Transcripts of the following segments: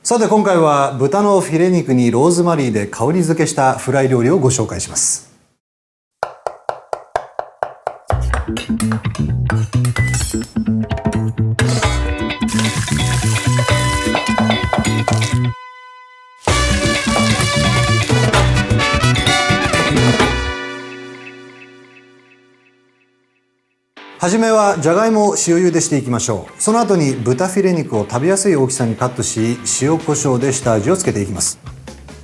さて今回は豚のフィレ肉にローズマリーで香り付けしたフライ料理をご紹介します。はじめはじゃがいもを塩茹でしていきましょう。その後に豚フィレ肉を食べやすい大きさにカットし、塩コショウで下味をつけていきます。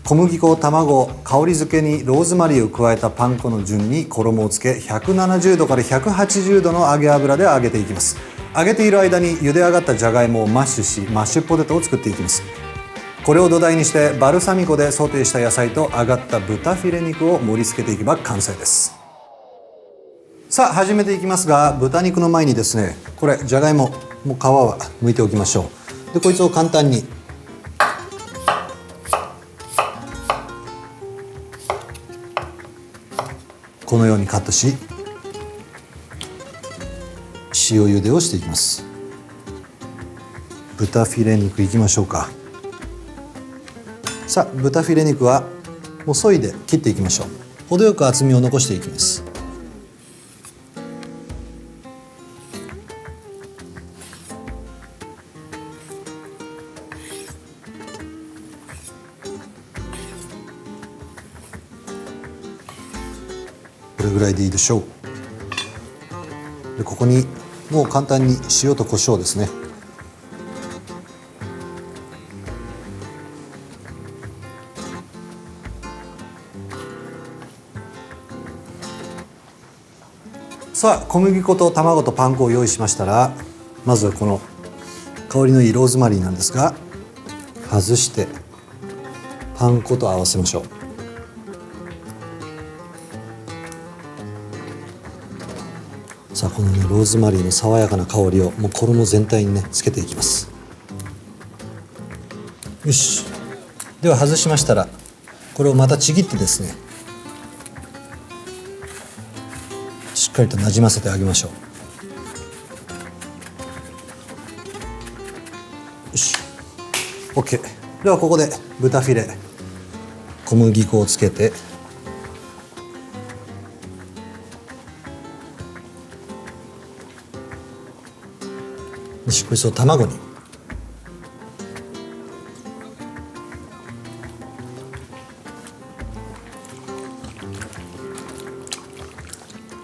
小麦粉、卵、香り付けにローズマリーを加えたパン粉の順に衣をつけ、170度から180度の揚げ油で揚げていきます。揚げている間に茹で上がったじゃがいもをマッシュし、マッシュポテトを作っていきます。これを土台にしてバルサミコでソテーした野菜と揚がった豚フィレ肉を盛り付けていけば完成です。さあ始めていきますが、豚肉の前にですね、これじゃがいももう皮は剥いておきましょう。でこいつを簡単にこのようにカットし、塩茹でをしていきます。豚フィレ肉いきましょうか。さあ豚フィレ肉はもう削いで切っていきましょう。程よく厚みを残していきます。これぐらいでいいでしょう。でここにもう簡単に塩と胡椒ですね。さあ小麦粉と卵とパン粉を用意しましたら、まずはこの香りのいいローズマリーなんですが、外してパン粉と合わせましょう。さあこのねローズマリーの爽やかな香りをもう衣全体にねつけていきます。よし、では外しましたらこれをまたちぎってですね、しっかりとなじませてあげましょう。よし OK。 ではここで豚フィレ小麦粉をつけて、こいつを卵に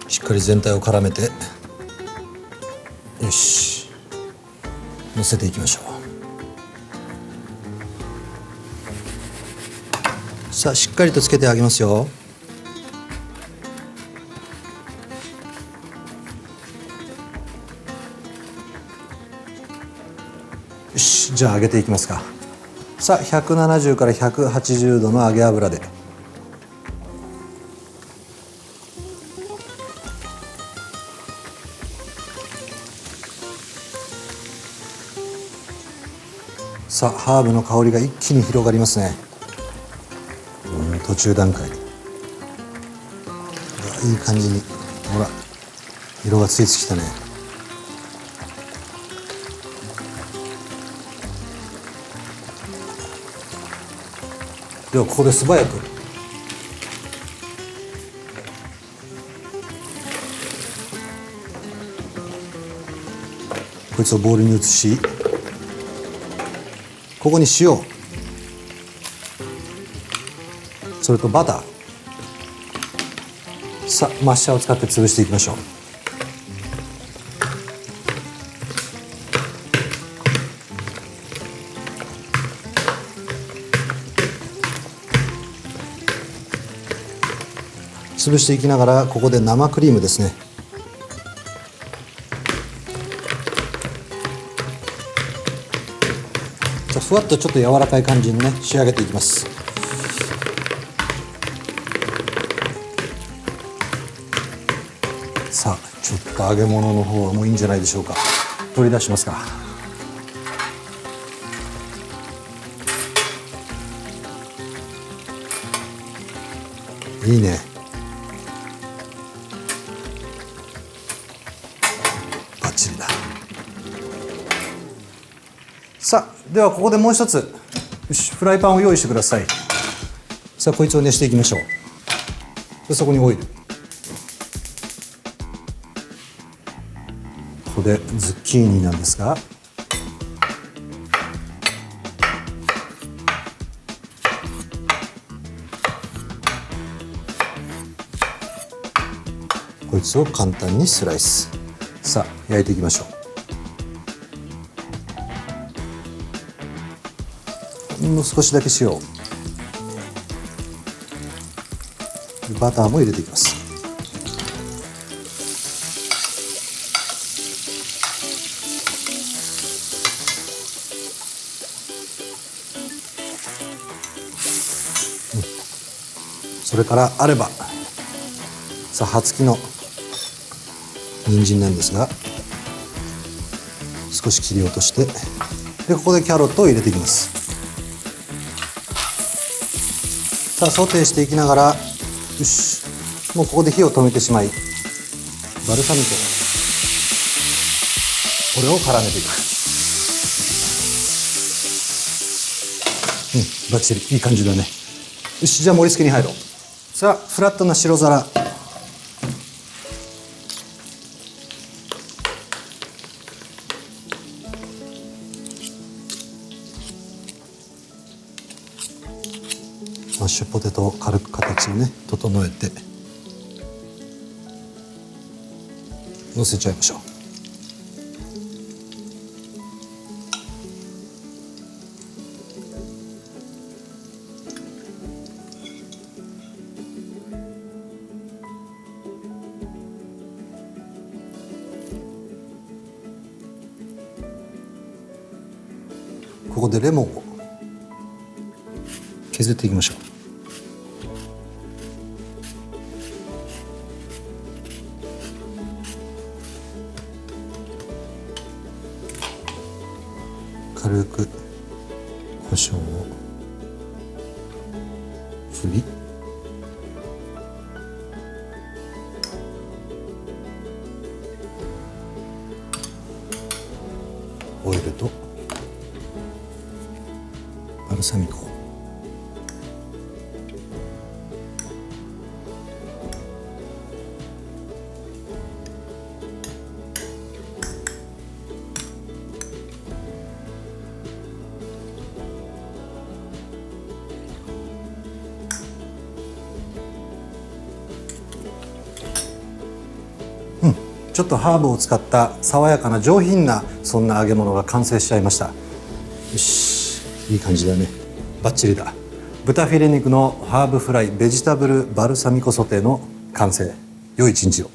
しっかり全体を絡めて、よし乗せていきましょう。さあしっかりとつけてあげますよ。よし、じゃあ揚げていきますか。さあ170から180度の揚げ油でさあハーブの香りが一気に広がりますね。途中段階でいい感じに、ほら色がついてきたね。ではここで素早くこいつをボウルに移し、ここに塩、それとバター、さあマッシャーを使って潰していきましょう。潰していきながらここで生クリームですね。ふわっとちょっと柔らかい感じにね仕上げていきます。さあちょっと揚げ物の方はもういいんじゃないでしょうか。取り出しますか。いいね。バッチリだ。さあではここでもう一つよし、フライパンを用意してください。さあこいつを熱していきましょう。でそこにオイル、ここでズッキーニなんですが、こいつを簡単にスライス。さあ焼いていきましょう。ほんの少しだけ塩、バターも入れていきます。それからあれば、さあ葉付きの人参なんですが、少し切り落として、でここでキャロットを入れていきます。さあソテーしていきながら、よし、もうここで火を止めてしまい、バルサミコ、これを絡めていく。バッチリいい感じだね。よし、じゃあ盛り付けに入ろう。さあフラットな白皿、マッシュポテトを軽く形をね整えてのせちゃいましょう。ここでレモンを削っていきましょう。軽く胡椒を振り、オイルとバルサミコ、ちょっとハーブを使った爽やかな上品な、そんな揚げ物が完成しちゃいました。よし、いい感じだね。バッチリだ。豚フィレ肉のハーブフライベジタブルバルサミコソテーの完成。良い一日を。